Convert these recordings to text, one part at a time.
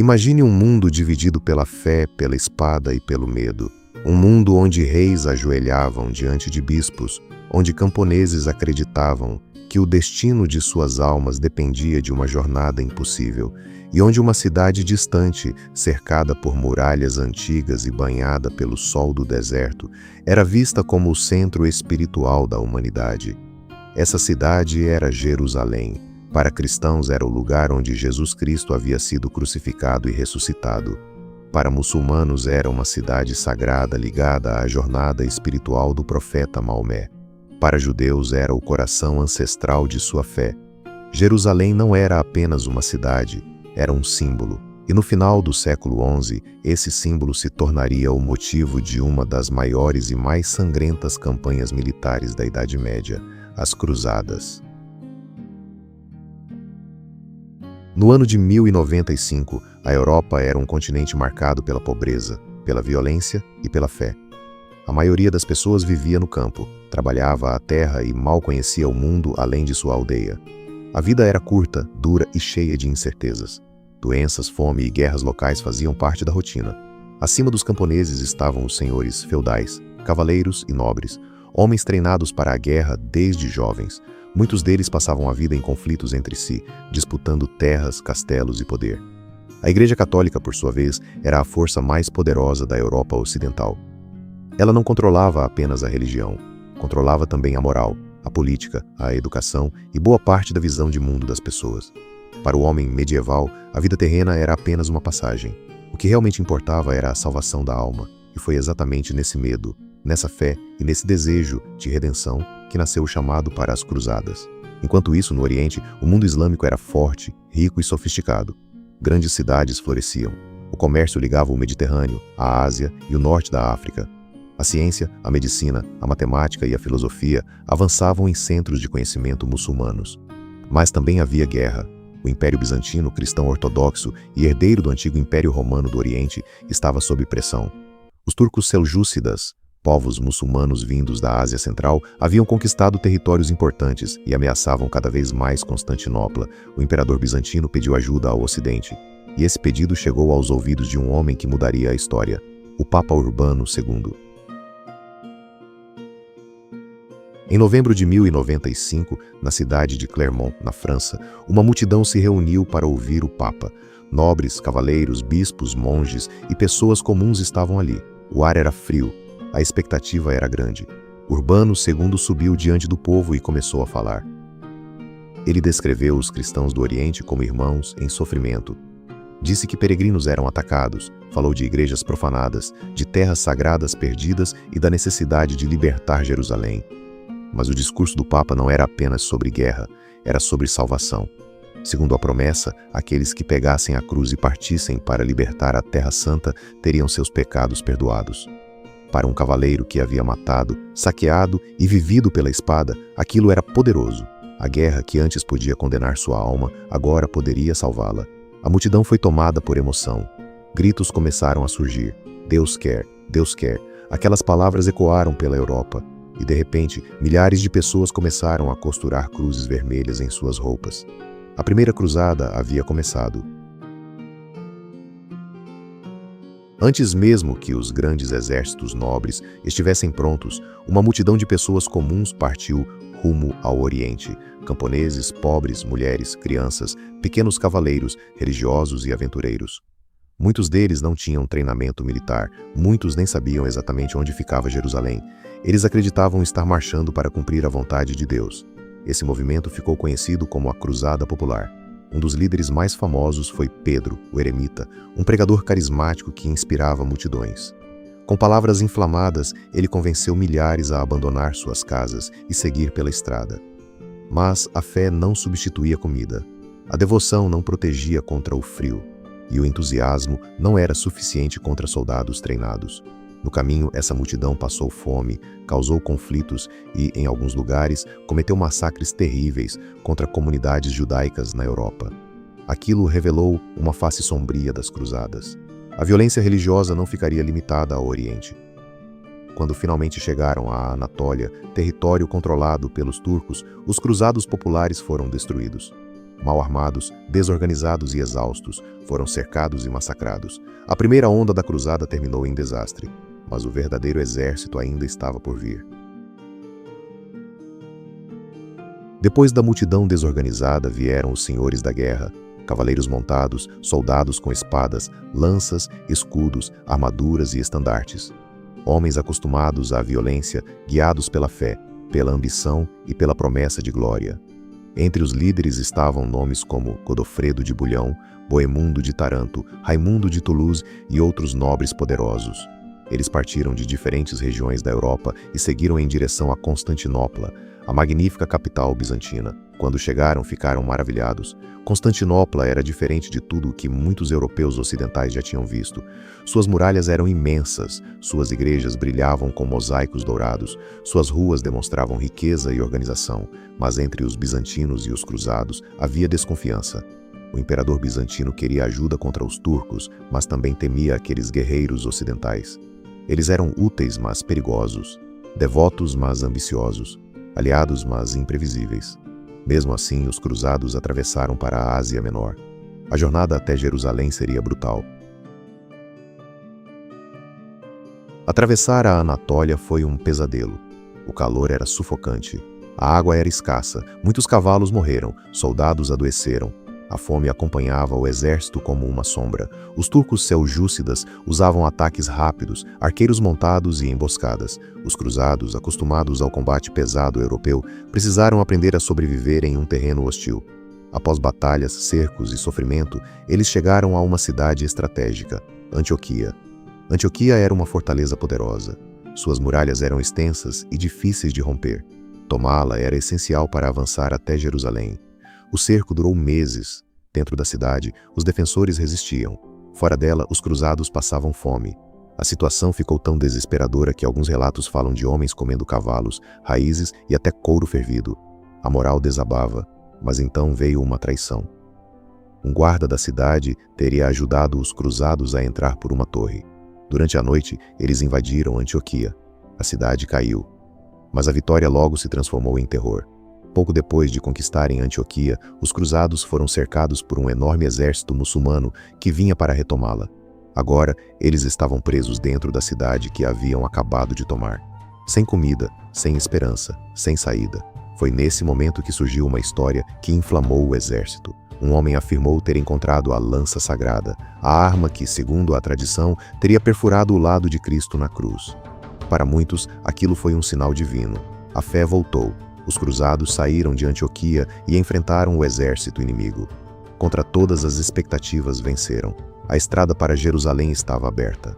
Imagine um mundo dividido pela fé, pela espada e pelo medo. Um mundo onde reis ajoelhavam diante de bispos, onde camponeses acreditavam que o destino de suas almas dependia de uma jornada impossível, e onde uma cidade distante, cercada por muralhas antigas e banhada pelo sol do deserto, era vista como o centro espiritual da humanidade. Essa cidade era Jerusalém. Para cristãos era o lugar onde Jesus Cristo havia sido crucificado e ressuscitado. Para muçulmanos era uma cidade sagrada ligada à jornada espiritual do profeta Maomé. Para judeus era o coração ancestral de sua fé. Jerusalém não era apenas uma cidade, era um símbolo. E no final do século XI, esse símbolo se tornaria o motivo de uma das maiores e mais sangrentas campanhas militares da Idade Média, as Cruzadas. No ano de 1095, a Europa era um continente marcado pela pobreza, pela violência e pela fé. A maioria das pessoas vivia no campo, trabalhava a terra e mal conhecia o mundo além de sua aldeia. A vida era curta, dura e cheia de incertezas. Doenças, fome e guerras locais faziam parte da rotina. Acima dos camponeses estavam os senhores feudais, cavaleiros e nobres, homens treinados para a guerra desde jovens. Muitos deles passavam a vida em conflitos entre si, disputando terras, castelos e poder. A Igreja Católica, por sua vez, era a força mais poderosa da Europa Ocidental. Ela não controlava apenas a religião, controlava também a moral, a política, a educação e boa parte da visão de mundo das pessoas. Para o homem medieval, a vida terrena era apenas uma passagem. O que realmente importava era a salvação da alma, e foi exatamente nesse medo, nessa fé e nesse desejo de redenção que nasceu o chamado para as Cruzadas. Enquanto isso, no Oriente, o mundo islâmico era forte, rico e sofisticado. Grandes cidades floresciam. O comércio ligava o Mediterrâneo, a Ásia e o norte da África. A ciência, a medicina, a matemática e a filosofia avançavam em centros de conhecimento muçulmanos. Mas também havia guerra. O Império Bizantino, cristão ortodoxo e herdeiro do antigo Império Romano do Oriente, estava sob pressão. Os turcos seljúcidas, povos muçulmanos vindos da Ásia Central, haviam conquistado territórios importantes e ameaçavam cada vez mais Constantinopla. O imperador bizantino pediu ajuda ao Ocidente, e esse pedido chegou aos ouvidos de um homem que mudaria a história, o Papa Urbano II. Em novembro de 1095, na cidade de Clermont, na França, uma multidão se reuniu para ouvir o Papa. Nobres, cavaleiros, bispos, monges e pessoas comuns estavam ali. O ar era frio. A expectativa era grande. Urbano II subiu diante do povo e começou a falar. Ele descreveu os cristãos do Oriente como irmãos em sofrimento. Disse que peregrinos eram atacados, falou de igrejas profanadas, de terras sagradas perdidas e da necessidade de libertar Jerusalém. Mas o discurso do Papa não era apenas sobre guerra, era sobre salvação. Segundo a promessa, aqueles que pegassem a cruz e partissem para libertar a Terra Santa teriam seus pecados perdoados. Para um cavaleiro que havia matado, saqueado e vivido pela espada, aquilo era poderoso. A guerra que antes podia condenar sua alma, agora poderia salvá-la. A multidão foi tomada por emoção. Gritos começaram a surgir. Deus quer, Deus quer. Aquelas palavras ecoaram pela Europa. E de repente, milhares de pessoas começaram a costurar cruzes vermelhas em suas roupas. A primeira cruzada havia começado. Antes mesmo que os grandes exércitos nobres estivessem prontos, uma multidão de pessoas comuns partiu rumo ao Oriente. Camponeses, pobres, mulheres, crianças, pequenos cavaleiros, religiosos e aventureiros. Muitos deles não tinham treinamento militar, muitos nem sabiam exatamente onde ficava Jerusalém. Eles acreditavam estar marchando para cumprir a vontade de Deus. Esse movimento ficou conhecido como a Cruzada Popular. Um dos líderes mais famosos foi Pedro, o eremita, um pregador carismático que inspirava multidões. Com palavras inflamadas, ele convenceu milhares a abandonar suas casas e seguir pela estrada. Mas a fé não substituía comida. A devoção não protegia contra o frio. E o entusiasmo não era suficiente contra soldados treinados. No caminho, essa multidão passou fome, causou conflitos e, em alguns lugares, cometeu massacres terríveis contra comunidades judaicas na Europa. Aquilo revelou uma face sombria das cruzadas. A violência religiosa não ficaria limitada ao Oriente. Quando finalmente chegaram à Anatólia, território controlado pelos turcos, os cruzados populares foram destruídos. mal armados, desorganizados e exaustos, foram cercados e massacrados. A primeira onda da cruzada terminou em desastre, mas o verdadeiro exército ainda estava por vir. Depois da multidão desorganizada vieram os senhores da guerra, cavaleiros montados, soldados com espadas, lanças, escudos, armaduras e estandartes. Homens acostumados à violência, guiados pela fé, pela ambição e pela promessa de glória. Entre os líderes estavam nomes como Godofredo de Bulhão, Boemundo de Taranto, Raimundo de Toulouse e outros nobres poderosos. Eles partiram de diferentes regiões da Europa e seguiram em direção a Constantinopla, a magnífica capital bizantina. Quando chegaram, ficaram maravilhados. Constantinopla era diferente de tudo o que muitos europeus ocidentais já tinham visto. Suas muralhas eram imensas, suas igrejas brilhavam com mosaicos dourados, suas ruas demonstravam riqueza e organização, mas entre os bizantinos e os cruzados havia desconfiança. O imperador bizantino queria ajuda contra os turcos, mas também temia aqueles guerreiros ocidentais. Eles eram úteis, mas perigosos, devotos, mas ambiciosos, aliados, mas imprevisíveis. Mesmo assim, os cruzados atravessaram para a Ásia Menor. A jornada até Jerusalém seria brutal. Atravessar a Anatólia foi um pesadelo. O calor era sufocante. A água era escassa, muitos cavalos morreram, soldados adoeceram. A fome acompanhava o exército como uma sombra. Os turcos seljúcidas usavam ataques rápidos, arqueiros montados e emboscadas. Os cruzados, acostumados ao combate pesado europeu, precisaram aprender a sobreviver em um terreno hostil. Após batalhas, cercos e sofrimento, eles chegaram a uma cidade estratégica, Antioquia. Antioquia era uma fortaleza poderosa. Suas muralhas eram extensas e difíceis de romper. Tomá-la era essencial para avançar até Jerusalém. O cerco durou meses. Dentro da cidade, os defensores resistiam. Fora dela, os cruzados passavam fome. A situação ficou tão desesperadora que alguns relatos falam de homens comendo cavalos, raízes e até couro fervido. A moral desabava, mas então veio uma traição. Um guarda da cidade teria ajudado os cruzados a entrar por uma torre. Durante a noite, eles invadiram Antioquia. A cidade caiu. Mas a vitória logo se transformou em terror. Pouco depois de conquistarem Antioquia, os cruzados foram cercados por um enorme exército muçulmano que vinha para retomá-la. Agora, eles estavam presos dentro da cidade que haviam acabado de tomar. Sem comida, sem esperança, sem saída. Foi nesse momento que surgiu uma história que inflamou o exército. Um homem afirmou ter encontrado a lança sagrada, a arma que, segundo a tradição, teria perfurado o lado de Cristo na cruz. Para muitos, aquilo foi um sinal divino. A fé voltou. Os cruzados saíram de Antioquia e enfrentaram o exército inimigo. Contra todas as expectativas, venceram. A estrada para Jerusalém estava aberta.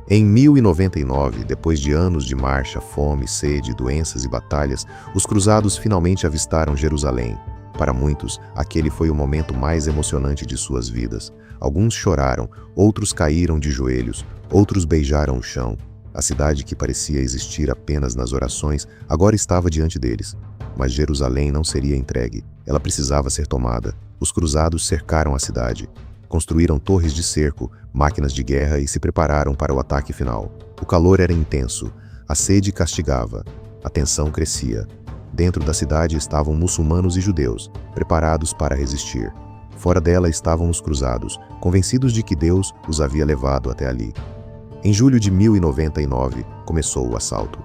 Em 1099, depois de anos de marcha, fome, sede, doenças e batalhas, os cruzados finalmente avistaram Jerusalém. Para muitos, aquele foi o momento mais emocionante de suas vidas. Alguns choraram, outros caíram de joelhos, outros beijaram o chão. A cidade que parecia existir apenas nas orações, agora estava diante deles. Mas Jerusalém não seria entregue. Ela precisava ser tomada. Os cruzados cercaram a cidade. Construíram torres de cerco, máquinas de guerra e se prepararam para o ataque final. O calor era intenso. A sede castigava. A tensão crescia. Dentro da cidade estavam muçulmanos e judeus, preparados para resistir. Fora dela estavam os cruzados, convencidos de que Deus os havia levado até ali. Em julho de 1099, começou o assalto.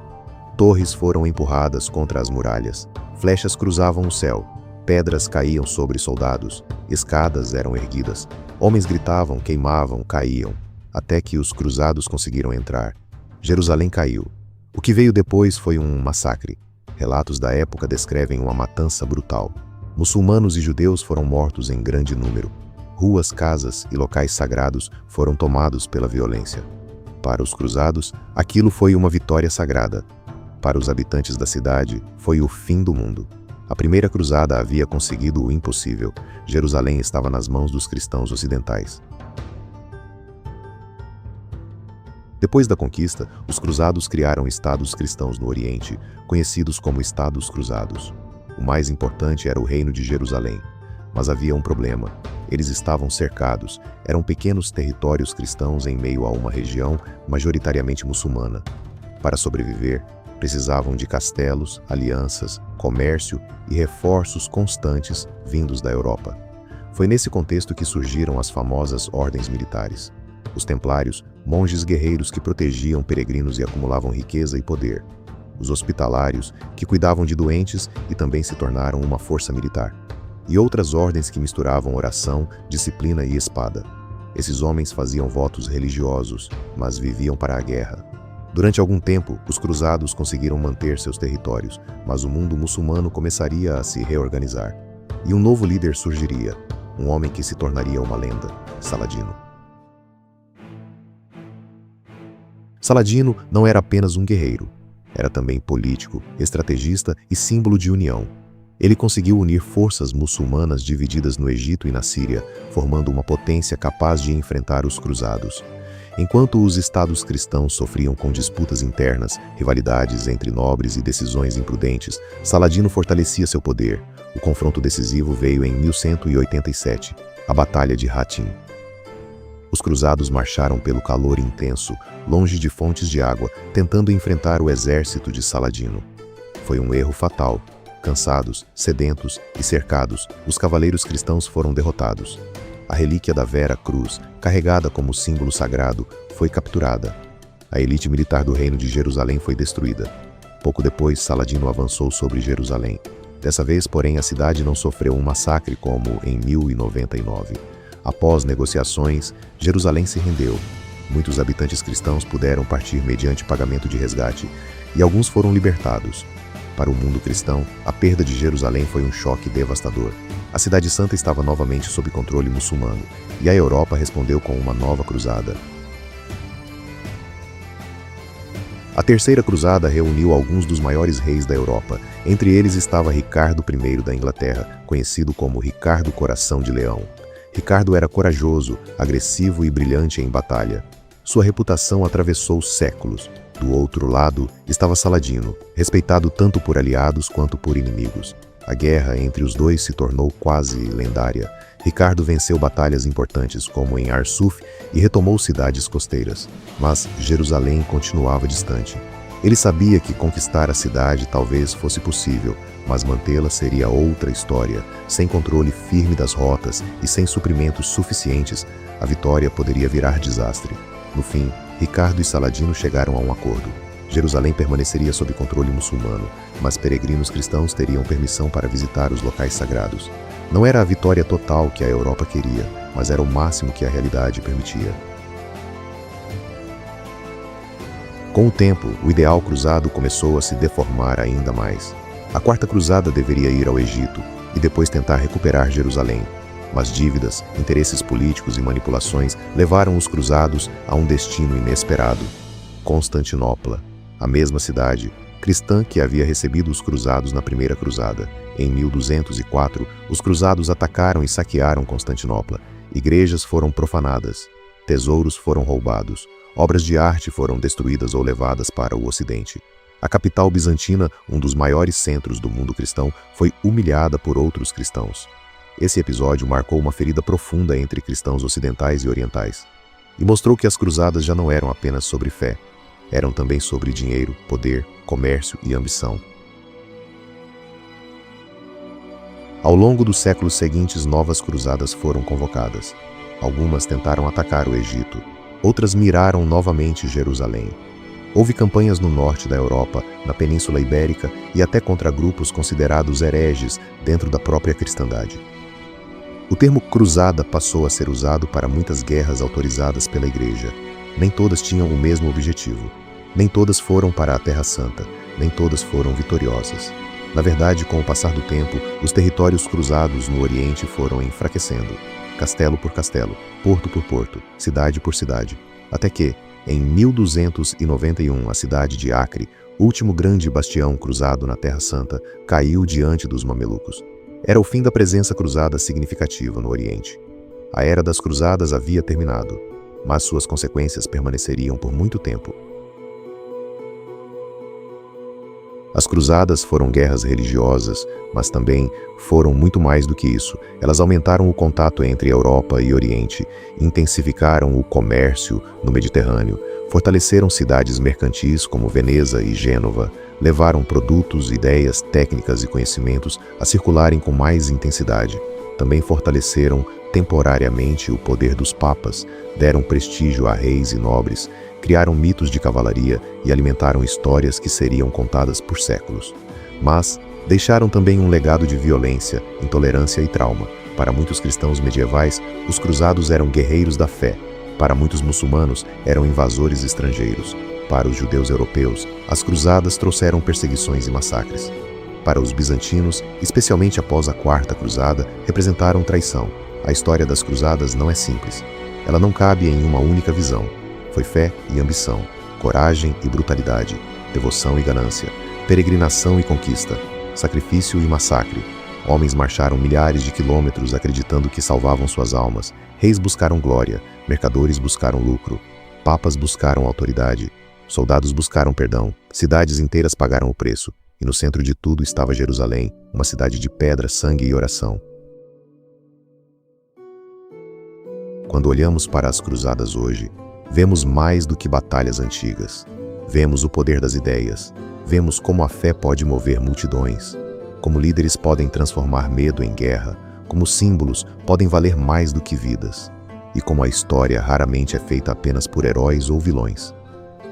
Torres foram empurradas contra as muralhas, flechas cruzavam o céu, pedras caíam sobre soldados, escadas eram erguidas, homens gritavam, queimavam, caíam, até que os cruzados conseguiram entrar. Jerusalém caiu. O que veio depois foi um massacre. Relatos da época descrevem uma matança brutal. Muçulmanos e judeus foram mortos em grande número. Ruas, casas e locais sagrados foram tomados pela violência. Para os cruzados, aquilo foi uma vitória sagrada. Para os habitantes da cidade, foi o fim do mundo. A primeira cruzada havia conseguido o impossível. Jerusalém estava nas mãos dos cristãos ocidentais. Depois da conquista, os cruzados criaram estados cristãos no Oriente, conhecidos como Estados Cruzados. O mais importante era o Reino de Jerusalém. Mas havia um problema. Eles estavam cercados. Eram pequenos territórios cristãos em meio a uma região majoritariamente muçulmana. Para sobreviver, precisavam de castelos, alianças, comércio e reforços constantes vindos da Europa. Foi nesse contexto que surgiram as famosas ordens militares. Os templários, monges guerreiros que protegiam peregrinos e acumulavam riqueza e poder. Os hospitalários, que cuidavam de doentes e também se tornaram uma força militar. E outras ordens que misturavam oração, disciplina e espada. Esses homens faziam votos religiosos, mas viviam para a guerra. Durante algum tempo, os cruzados conseguiram manter seus territórios, mas o mundo muçulmano começaria a se reorganizar. E um novo líder surgiria, um homem que se tornaria uma lenda, Saladino. Saladino não era apenas um guerreiro, era também político, estrategista e símbolo de união. Ele conseguiu unir forças muçulmanas divididas no Egito e na Síria, formando uma potência capaz de enfrentar os cruzados. Enquanto os estados cristãos sofriam com disputas internas, rivalidades entre nobres e decisões imprudentes, Saladino fortalecia seu poder. O confronto decisivo veio em 1187, a Batalha de Hattin. Os cruzados marcharam pelo calor intenso, longe de fontes de água, tentando enfrentar o exército de Saladino. Foi um erro fatal. Cansados, sedentos e cercados, os cavaleiros cristãos foram derrotados. A relíquia da Vera Cruz, carregada como símbolo sagrado, foi capturada. A elite militar do reino de Jerusalém foi destruída. Pouco depois, Saladino avançou sobre Jerusalém. Dessa vez, porém, a cidade não sofreu um massacre como em 1099. Após negociações, Jerusalém se rendeu. Muitos habitantes cristãos puderam partir mediante pagamento de resgate, e alguns foram libertados. Para o mundo cristão, a perda de Jerusalém foi um choque devastador. A Cidade Santa estava novamente sob controle muçulmano, e a Europa respondeu com uma nova cruzada. A Terceira Cruzada reuniu alguns dos maiores reis da Europa. Entre eles estava Ricardo I da Inglaterra, conhecido como Ricardo Coração de Leão. Ricardo era corajoso, agressivo e brilhante em batalha. Sua reputação atravessou séculos. Do outro lado estava Saladino, respeitado tanto por aliados quanto por inimigos. A guerra entre os dois se tornou quase lendária. Ricardo venceu batalhas importantes como em Arsuf e retomou cidades costeiras, mas Jerusalém continuava distante. Ele sabia que conquistar a cidade talvez fosse possível, mas mantê-la seria outra história. Sem controle firme das rotas e sem suprimentos suficientes, a vitória poderia virar desastre. No fim, Ricardo e Saladino chegaram a um acordo. Jerusalém permaneceria sob controle muçulmano, mas peregrinos cristãos teriam permissão para visitar os locais sagrados. Não era a vitória total que a Europa queria, mas era o máximo que a realidade permitia. Com o tempo, o ideal cruzado começou a se deformar ainda mais. A Quarta Cruzada deveria ir ao Egito e depois tentar recuperar Jerusalém. Mas dívidas, interesses políticos e manipulações levaram os cruzados a um destino inesperado. Constantinopla, a mesma cidade, cristã que havia recebido os cruzados na Primeira Cruzada. Em 1204, os cruzados atacaram e saquearam Constantinopla. Igrejas foram profanadas, tesouros foram roubados, obras de arte foram destruídas ou levadas para o Ocidente. A capital bizantina, um dos maiores centros do mundo cristão, foi humilhada por outros cristãos. Esse episódio marcou uma ferida profunda entre cristãos ocidentais e orientais, e mostrou que as cruzadas já não eram apenas sobre fé, eram também sobre dinheiro, poder, comércio e ambição. Ao longo dos séculos seguintes, novas cruzadas foram convocadas. Algumas tentaram atacar o Egito, outras miraram novamente Jerusalém. Houve campanhas no norte da Europa, na Península Ibérica e até contra grupos considerados hereges dentro da própria cristandade. O termo cruzada passou a ser usado para muitas guerras autorizadas pela Igreja. Nem todas tinham o mesmo objetivo. Nem todas foram para a Terra Santa, nem todas foram vitoriosas. Na verdade, com o passar do tempo, os territórios cruzados no Oriente foram enfraquecendo, castelo por castelo, porto por porto, cidade por cidade, até que, em 1291, a cidade de Acre, último grande bastião cruzado na Terra Santa, caiu diante dos mamelucos. Era o fim da presença cruzada significativa no Oriente. A era das cruzadas havia terminado, mas suas consequências permaneceriam por muito tempo. As cruzadas foram guerras religiosas, mas também foram muito mais do que isso. Elas aumentaram o contato entre Europa e Oriente, intensificaram o comércio no Mediterrâneo, fortaleceram cidades mercantis como Veneza e Gênova, levaram produtos, ideias, técnicas e conhecimentos a circularem com mais intensidade. Também fortaleceram temporariamente o poder dos papas, deram prestígio a reis e nobres, criaram mitos de cavalaria e alimentaram histórias que seriam contadas por séculos. Mas deixaram também um legado de violência, intolerância e trauma. Para muitos cristãos medievais, os cruzados eram guerreiros da fé. Para muitos muçulmanos, eram invasores estrangeiros. Para os judeus europeus, as cruzadas trouxeram perseguições e massacres. Para os bizantinos, especialmente após a Quarta Cruzada, representaram traição. A história das cruzadas não é simples. Ela não cabe em uma única visão. Foi fé e ambição, coragem e brutalidade, devoção e ganância, peregrinação e conquista, sacrifício e massacre. Homens marcharam milhares de quilômetros acreditando que salvavam suas almas. Reis buscaram glória, mercadores buscaram lucro, papas buscaram autoridade, soldados buscaram perdão, cidades inteiras pagaram o preço. E no centro de tudo estava Jerusalém, uma cidade de pedra, sangue e oração. Quando olhamos para as cruzadas hoje, vemos mais do que batalhas antigas. Vemos o poder das ideias. Vemos como a fé pode mover multidões. Como líderes podem transformar medo em guerra. Como símbolos podem valer mais do que vidas. E como a história raramente é feita apenas por heróis ou vilões.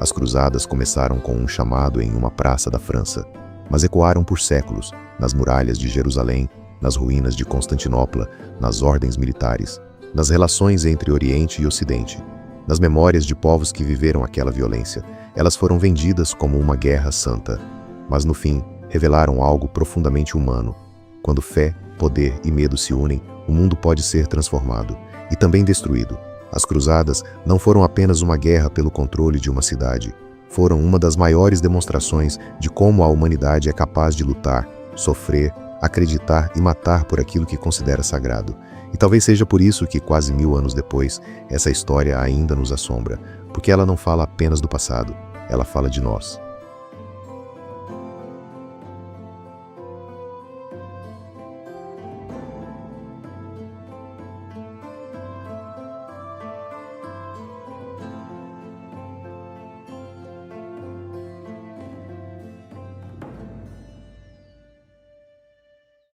As cruzadas começaram com um chamado em uma praça da França, mas ecoaram por séculos, nas muralhas de Jerusalém, nas ruínas de Constantinopla, nas ordens militares, nas relações entre Oriente e Ocidente. Nas memórias de povos que viveram aquela violência, elas foram vendidas como uma guerra santa, mas no fim revelaram algo profundamente humano. Quando fé, poder e medo se unem, o mundo pode ser transformado e também destruído. As cruzadas não foram apenas uma guerra pelo controle de uma cidade, foram uma das maiores demonstrações de como a humanidade é capaz de lutar, sofrer, acreditar e matar por aquilo que considera sagrado. E talvez seja por isso que, quase 1000 anos depois, essa história ainda nos assombra, porque ela não fala apenas do passado, ela fala de nós.